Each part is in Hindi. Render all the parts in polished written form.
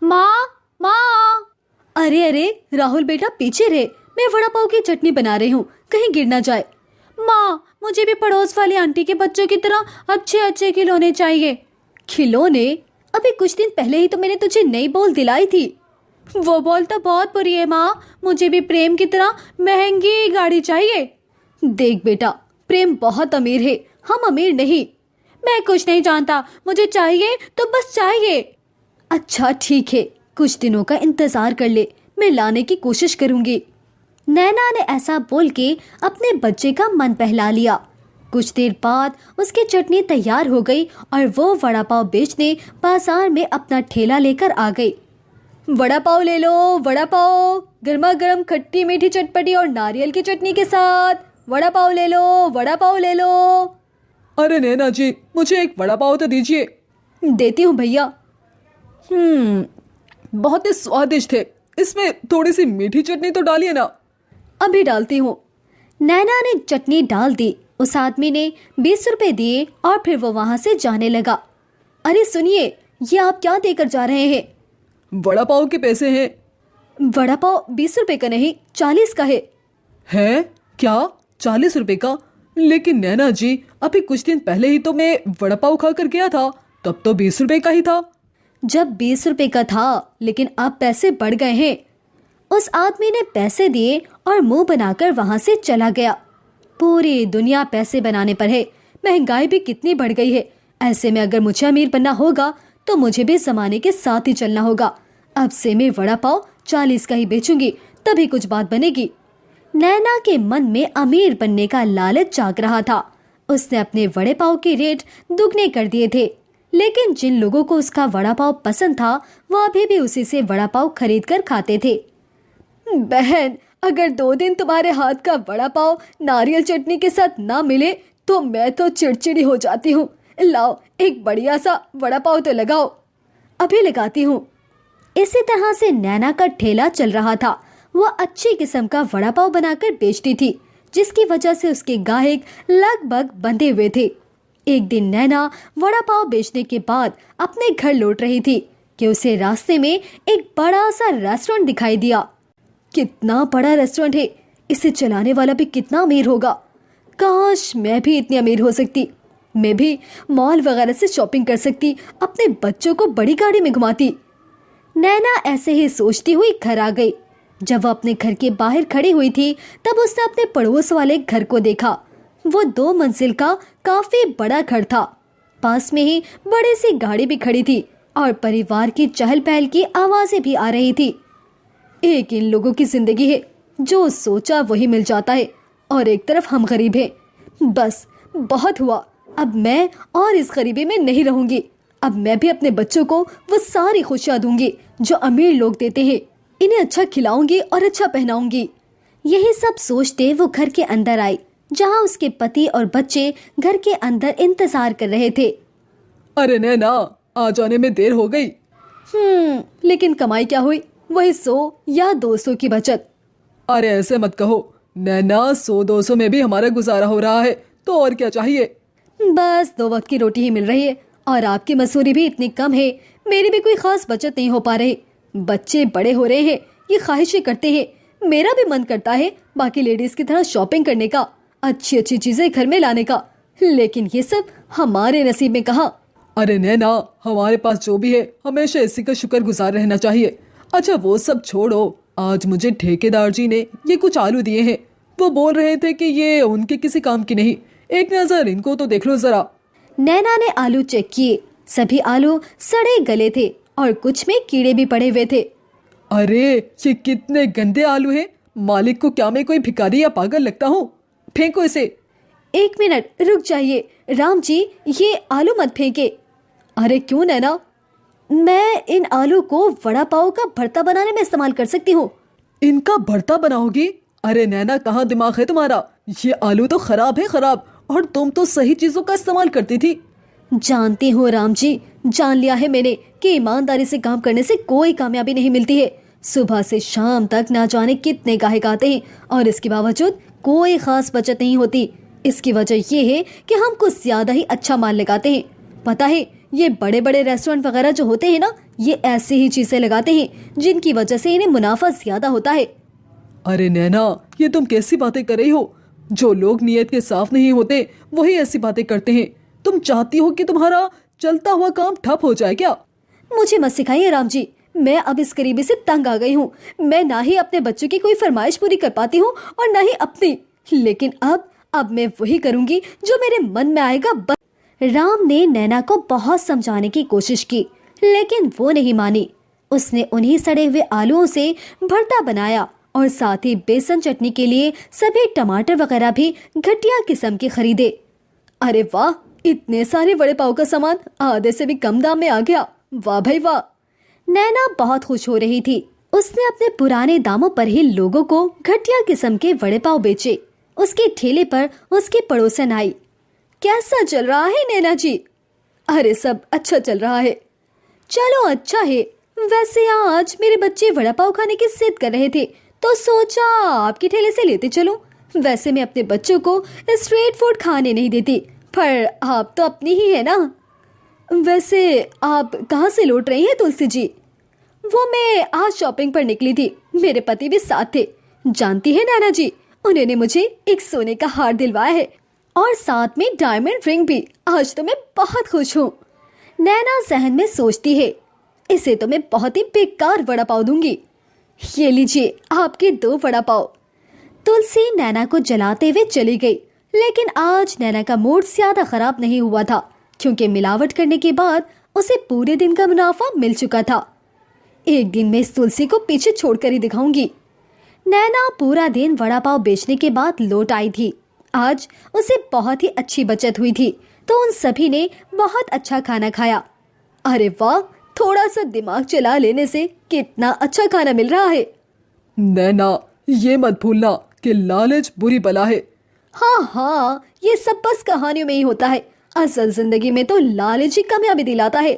माँ माँ। अरे अरे राहुल बेटा पीछे रहे, मैं वड़ा पाव की चटनी बना रही हूँ, कहीं गिर ना जाए। माँ मुझे भी पड़ोस वाली आंटी के बच्चों की तरह अच्छे अच्छे खिलौने चाहिए। खिलौने? अभी कुछ दिन पहले ही तो मैंने तुझे नई बॉल दिलाई थी। वो बॉल तो बहुत बुरी है माँ, मुझे भी प्रेम की तरह महंगी गाड़ी चाहिए। देख बेटा, प्रेम बहुत अमीर है, हम अमीर नहीं। मैं कुछ नहीं जानता, मुझे चाहिए तो बस चाहिए। अच्छा ठीक है, कुछ दिनों का इंतजार कर ले, मैं लाने की कोशिश करूंगी। नैना ने ऐसा बोल के अपने बच्चे का मन बहला लिया। कुछ देर बाद उसकी चटनी तैयार हो गई और वो वड़ा पाव बेचने बाजार में अपना ठेला लेकर आ गई। वड़ा पाव ले लो, वड़ा पाव, गर्मा गर्म खट्टी मीठी चटपटी और नारियल की चटनी के साथ। वड़ा पाव ले लो, वड़ा पाव ले लो। अरे नैना जी, मुझे एक वड़ा पाव तो दीजिए। देती हूँ भैया। बहुत ही स्वादिष्ट है, इसमें थोड़ी सी मीठी चटनी तो डालिए ना। अभी डालती हूँ। नैना ने चटनी डाल दी। उस आदमी ने 20 रुपए दिए और फिर वो वहां से जाने लगा। अरे सुनिए, ये आप क्या देकर जा रहे हैं? वड़ा पाव के पैसे हैं। वड़ा पाव 20 रुपए का नहीं, 40 का है। है क्या? 40 रुपए का? लेकिन नैना जी, अभी कुछ दिन पहले ही तो मैं वड़ा पाव खा कर गया था, तब तो 20 रुपए का ही था। जब 20 रुपए का था, लेकिन अब पैसे बढ़ गए हैं। उस आदमी ने पैसे दिए और मुंह बनाकर वहां से चला गया। पूरी दुनिया पैसे बनाने पर है, महंगाई भी कितनी बढ़ गई है। ऐसे में अगर मुझे अमीर बनना होगा तो मुझे भी जमाने के साथ ही चलना होगा। अब से मैं वड़ा पाव 40 का ही बेचूंगी, तभी कुछ बात बनेगी। नैना के मन में अमीर बनने का लालच जाग रहा था। उसने अपने वड़े पाव के रेट दुगने कर दिए थे, लेकिन जिन लोगों को उसका वड़ा पाव पसंद था वो अभी भी उसी से वड़ा पाव खरीद कर खाते थे। बहन, अगर 2 दिन तुम्हारे हाथ का वड़ा पाव नारियल चटनी के साथ ना मिले तो मैं तो चिड़चिड़ी हो जाती हूँ। लाओ एक बढ़िया सा वड़ा पाव तो लगाओ। अभी लगाती हूँ। इसी तरह से नैना का ठेला चल रहा था। वह अच्छी किस्म का वड़ा पाव बनाकर बेचती थी, जिसकी वजह से उसके गाहक लगभग बंधे हुए थे। एक दिन नैना वड़ा पाव बेचने के बाद अपने घर लौट रही थी कि उसे रास्ते में एक बड़ा सा रेस्टोरेंट दिखाई दिया। कितना बड़ा रेस्टोरेंट है, इसे चलाने वाला भी कितना अमीर होगा। काश मैं भी इतनी अमीर हो सकती, मैं भी मॉल वगैरह से शॉपिंग कर सकती, अपने बच्चों को बड़ी गाड़ी में घुमाती। नैना ऐसे ही सोचती हुई घर आ गई। जब वह अपने घर के बाहर खड़ी हुई थी तब उसने अपने पड़ोस वाले घर को देखा। वो 2 मंजिल का काफी बड़ा घर था। पास में ही बड़ी सी गाड़ी भी खड़ी थी और परिवार की चहल पहल की आवाजें भी आ रही थी। एक इन लोगों की जिंदगी है, जो सोचा वही मिल जाता है, और एक तरफ हम गरीब हैं। बस बहुत हुआ, अब मैं और इस गरीबी में नहीं रहूंगी। अब मैं भी अपने बच्चों को वो सारी खुशियां दूंगी जो अमीर लोग देते हैं। इन्हें अच्छा खिलाऊंगी और अच्छा पहनाऊंगी। यही सब सोचते वो घर के अंदर आई, जहाँ उसके पति और बच्चे घर के अंदर इंतजार कर रहे थे। अरे नैना, आ जाने में देर हो गई। लेकिन कमाई क्या हुई? वही 100 या 200 की बचत। अरे ऐसे मत कहो नैना, 100-200 में भी हमारा गुजारा हो रहा है, तो और क्या चाहिए। बस 2 वक्त की रोटी ही मिल रही है और आपकी मसूरी भी इतनी कम है, मेरी भी कोई खास बचत नहीं हो पा रही। बच्चे बड़े हो रहे हैं, ये ख्वाहिशें करते हैं, मेरा भी मन करता है बाकी लेडीज की तरह शॉपिंग करने का, अच्छी अच्छी चीजें घर में लाने का, लेकिन ये सब हमारे नसीब में कहाँ। अरे नैना, हमारे पास जो भी है हमेशा इसी का शुक्रगुजार रहना चाहिए। अच्छा वो सब छोड़ो, आज मुझे ठेकेदार जी ने ये कुछ आलू दिए हैं। वो बोल रहे थे कि ये उनके किसी काम की नहीं, एक नजर इनको तो देख लो जरा। नैना ने आलू चेक किए। सभी आलू सड़े गले थे और कुछ में कीड़े भी पड़े हुए थे। अरे ये कितने गंदे आलू हैं, मालिक को क्या मैं कोई भिखारी या पागल लगता हूँ? फेंको इसे। 1 मिनट रुक जाइए राम जी, ये आलू मत फेंके। अरे क्यों नैना? मैं इन आलू को वड़ा पाव का भरता बनाने में इस्तेमाल कर सकती हूँ। इनका भरता बनाओगी? अरे नैना, कहाँ दिमाग है तुम्हारा? ये आलू तो खराब है, खराब, और तुम तो सही चीजों का इस्तेमाल करती थी। जानती हूँ राम जी, जान लिया है मैंने कि ईमानदारी से काम करने से कोई कामयाबी नहीं मिलती है। सुबह से शाम तक ना जाने कितने गाहक आते हैं और इसके बावजूद कोई खास बचत नहीं होती। इसकी वजह ये है कि हम कुछ ज्यादा ही अच्छा माल लगाते हैं। पता है, ये बड़े बड़े रेस्टोरेंट वगैरह जो होते हैं ना, ये ऐसी ही चीजें लगाते हैं जिनकी वजह से इन्हें मुनाफा ज्यादा होता है। अरे नैना, ये तुम कैसी बातें कर रही हो? जो लोग नीयत के साफ नहीं होते वही ऐसी बातें करते हैं। तुम चाहती हो कि तुम्हारा चलता हुआ काम ठप हो जाए क्या? मुझे मत सिखाइए राम जी, मैं अब इस गरीबी से तंग आ गई हूँ। मैं ना ही अपने बच्चों की कोई फरमाइश पूरी कर पाती हूँ और ना ही अपनी, लेकिन अब मैं वही करूँगी जो मेरे मन में आएगा। राम ने नैना को बहुत समझाने की कोशिश की, लेकिन वो नहीं मानी। उसने उन्हीं सड़े हुए आलूओं से भरता बनाया और साथ ही बेसन चटनी के लिए सभी टमाटर वगैरह भी घटिया किस्म के खरीदे। अरे वाह, इतने सारे वड़े पाव का सामान आधे से भी कम दाम में आ गया। वाह भाई वाह। नैना बहुत खुश हो रही थी। उसने अपने पुराने दामों पर ही लोगों को घटिया किस्म के वड़े पाव बेचे। उसके ठेले पर उसकी पड़ोसन आई। कैसा चल रहा है नैना जी? अरे सब अच्छा चल रहा है। चलो अच्छा है। वैसे आज मेरे बच्चे वड़ा पाव खाने की जिद कर रहे थे तो सोचा आपके ठेले से लेते चलो। वैसे मैं अपने बच्चों को स्ट्रीट फूड खाने नहीं देती, पर आप तो अपनी ही है ना। वैसे आप कहाँ से लौट रही हैं तुलसी जी? वो मैं आज शॉपिंग पर निकली थी, मेरे पति भी साथ थे। जानती है नैना जी, उन्होंने मुझे एक सोने का हार दिलवाया है और साथ में डायमंड रिंग भी। आज तो मैं बहुत खुश हूँ। नैना जहन में सोचती है, इसे तो मैं बहुत ही बेकार वड़ा पाव दूंगी। ये लीजिए आपके 2 वड़ा पाव। तुलसी नैना को जलाते हुए चली गई, लेकिन आज नैना का मूड ज्यादा खराब नहीं हुआ था, क्योंकि मिलावट करने के बाद उसे पूरे दिन का मुनाफा मिल चुका था। एक दिन मैं इस तुलसी को पीछे छोड़कर ही दिखाऊंगी। नैना पूरा दिन वड़ा पाव बेचने के बाद लौट आई थी। आज उसे बहुत ही अच्छी बचत हुई थी, तो उन सभी ने बहुत अच्छा खाना खाया। अरे वाह, थोड़ा सा दिमाग चला लेने से कितना अच्छा खाना मिल रहा है। नैना, ये मत भूलना कि लालच बुरी बला है। हाँ, ये सब बस कहानियों में ही होता है। असल जिंदगी में तो लालच ही कामयाबी दिलाता है।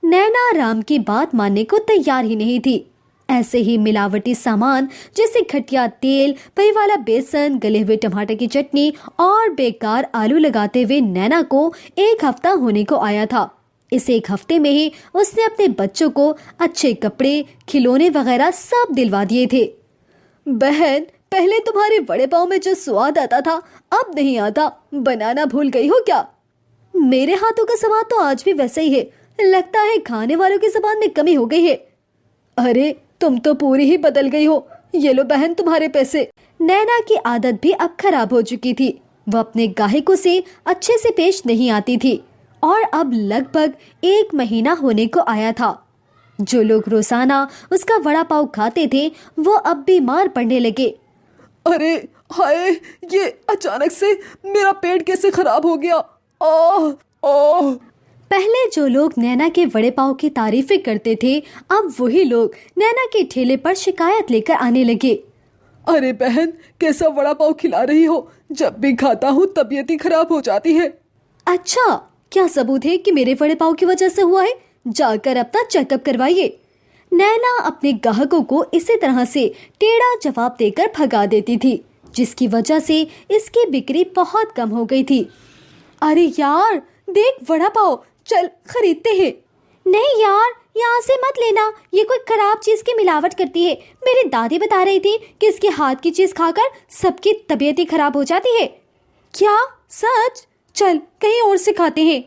नैना राम की बात मानने को तैयार ही नहीं थी। ऐसे ही मिलावटी सामान जैसे घटिया तेल, पई वाला बेसन, गले हुए टमाटर की चटनी और बेकार आलू लगाते हुए नैना को 1 हफ्ता होने को आया था। इस 1 हफ्ते में ही उसने अपने बच्चों को अच्छे कपड़े, खिलौने वगैरह सब दिलवा दिए थे। बहन, पहले तुम्हारे वड़े पाव में जो स्वाद आता था अब नहीं आता। बनाना भूल गई हो क्या? मेरे हाथों का स्वाद तो आज भी वैसा ही है। लगता है खाने वालों की जुबान में कमी हो गई है। अरे तुम तो पूरी ही बदल गई हो। ये लो बहन तुम्हारे पैसे। नैना की आदत भी अब खराब हो चुकी थी। वह अपने गाहकों से अच्छे से पेश नहीं आती थी और अब लगभग 1 महीना होने को आया था। जो लोग रोजाना उसका वड़ा पाव खाते थे वो अब बीमार पड़ने लगे। अरे हाय, ये अचानक से मेरा पेट कैसे खराब हो गया? ओह ओह। पहले जो लोग नैना के वड़े पाव की तारीफें करते थे, अब वही लोग नैना के ठेले पर शिकायत लेकर आने लगे। अरे बहन, कैसा वड़ा पाव खिला रही हो? जब भी खाता हूँ तबीयत ही खराब हो जाती है। अच्छा, क्या सबूत है कि मेरे वड़े पाव की वजह से हुआ है? जाकर अपना चेकअप करवाइए। नैना अपने ग्राहकों को इसी तरह से टेढ़ा जवाब देकर भगा देती थी, जिसकी वजह से इसकी बिक्री बहुत कम हो गई थी। अरे यार, देख वड़ा पाव, चल खरीदते हैं। नहीं यार, यहाँ से मत लेना, ये कोई खराब चीज की मिलावट करती है। मेरी दादी बता रही थी कि इसके हाथ की चीज खाकर सबकी तबीयत ही खराब हो जाती है। क्या सच? चल कहीं और से खाते हैं।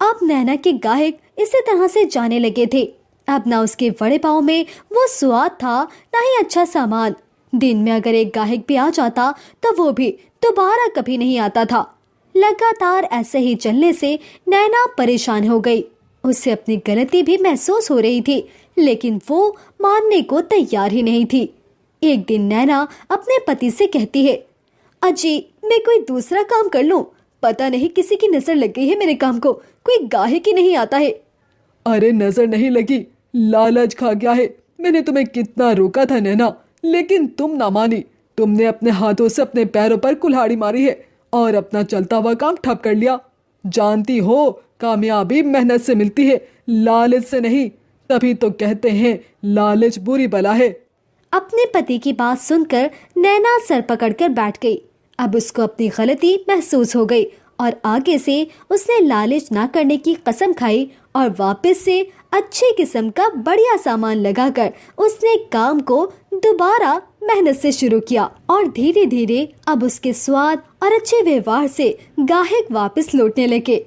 अब नैना के गाहक इसी तरह से जाने लगे थे। अब ना उसके वड़े पाव में वो स्वाद था, ना ही अच्छा सामान। दिन में अगर एक गाहक भी आ जाता तो वो भी दोबारा कभी नहीं आता था। लगातार ऐसे ही चलने से नैना परेशान हो गई। उसे अपनी गलती भी महसूस हो रही थी, लेकिन वो मानने को तैयार ही नहीं थी। एक दिन नैना अपने पति से कहती है, अजी मैं कोई दूसरा काम कर लूं? पता नहीं किसी की नजर लग गई है मेरे काम को, कोई गाहक ही नहीं आता है। अरे नजर नहीं लगी, लालच खा गया है। मैंने तुम्हें कितना रोका था नैना, लेकिन तुम ना मानी। तुमने अपने हाथों से अपने पैरों पर कुल्हाड़ी मारी है और अपना चलता हुआ काम ठप कर लिया। जानती हो, कामयाबी मेहनत से मिलती है, लालच से नहीं। तभी तो कहते हैं लालच बुरी बला है। अपने पति की बात सुनकर नैना सर पकड़कर बैठ गई। अब उसको अपनी गलती महसूस हो गई और आगे से उसने लालच ना करने की कसम खाई और वापस से अच्छी किस्म का बढ़िया सामान लगाकर उसने काम को दोबारा मेहनत से शुरू किया और धीरे धीरे अब उसके स्वाद और अच्छे व्यवहार से ग्राहक वापस लौटने लगे।